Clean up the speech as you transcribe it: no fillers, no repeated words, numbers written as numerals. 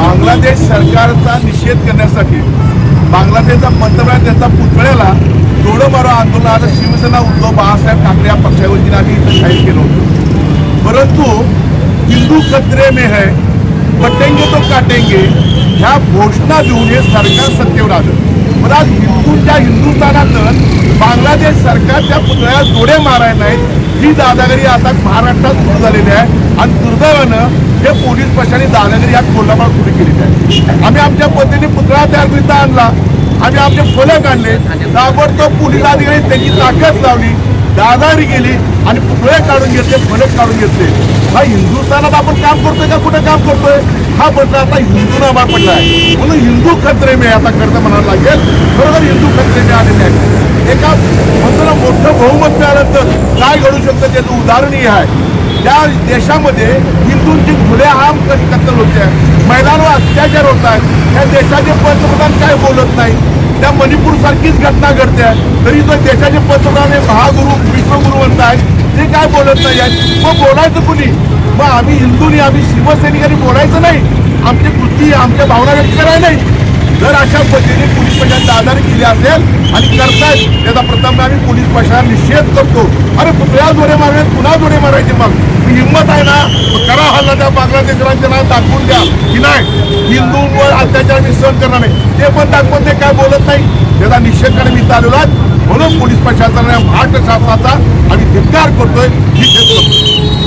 बांगलादेश सरकारचा निषेध करण्यासाठी बांगलादेशचा पंतप्रधान त्यांचा पुतळ्याला जोडो मारो आंदोलन शिवसेना उद्धव बाळासाहेब ठाकरे या पक्षावरतीने आम्ही इथं जाहीर केलं होतं। परंतु हिंदू खतरे में है, कटेंगे तो काटेंगे ह्या घोषणा देऊन हे सरकार सत्तेवर आलं। पण आज हिंदुस्थानातून बांगलादेश सरकारच्या पुतळ्याला जोडे मारायला नाहीत ही दादागिरी आता महाराष्ट्रात सुरू झालेली आहे आणि दुर्दैवानं हे पोलीस प्रशासनाने दादागिरी ह्या कोल्हापुरात सुरू केलेली आहे। आम्ही आमच्या पद्धतीने पुतळा तयार करीत आणला, आम्ही आमचे फलक आणले, ताबडतोब पोलीस अधिकारी त्यांची ताकद लावली, दादागिरी केली आणि पुतळे काढून घेतले, फलक काढून घेतले। हा हिंदुस्थानात आपण काम करतोय का कुठे काम करतोय हा प्रश्न आता हिंदूंना मार पडला आहे। म्हणून हिंदू खतरे में आता खरं म्हणायला लागेल, बरोबर हिंदू खतरे में आलेले आहे। एका म्हणतो ना मोठं बहुमत मिळाल्यानंतर काय घडू शकतं त्याचं उदाहरण हे आहे। त्या देशामध्ये हिंदूंची खुलेआम कत्तल होते, महिलांवर अत्याचार होत आहेत, त्या देशाचे पंतप्रधान काय बोलत नाही। त्या मणिपूर सारखीच घटना घडते तरी तो देशाचे पंतप्रधान महागुरु विश्वगुरु म्हणतायत ते काय बोलत नाही आहेत। मग बोलायचं कुणी? मग आम्ही हिंदूंनी आम्ही शिवसैनिकांनी बोलायचं नाही, आमची कृती आमच्या भावना व्यक्त करायला नाही। जर अशा पद्धतीने पोलीस प्रशासन दादागिरी केली असेल आणि करतायत त्याचा प्रथम आम्ही पोलीस प्रशासन निषेध करतो। अरे पुतळ्या जोडे मारले पुन्हा जोडे मारायचे, मग हिंमत आहे ना करा हल्ला त्या बांगलादेशला त्यांना दाखवून द्या की नाही हिंदूंवर अत्याचार मी सहन करणार नाही, ते पण दाखवून ते काय बोलत नाही, त्याचा निषेध करणे मी चालू म्हणून पोलीस प्रशासनाने महाराष्ट्र शासनाचा आम्ही धिक्कार करतोय, निषेध करतो।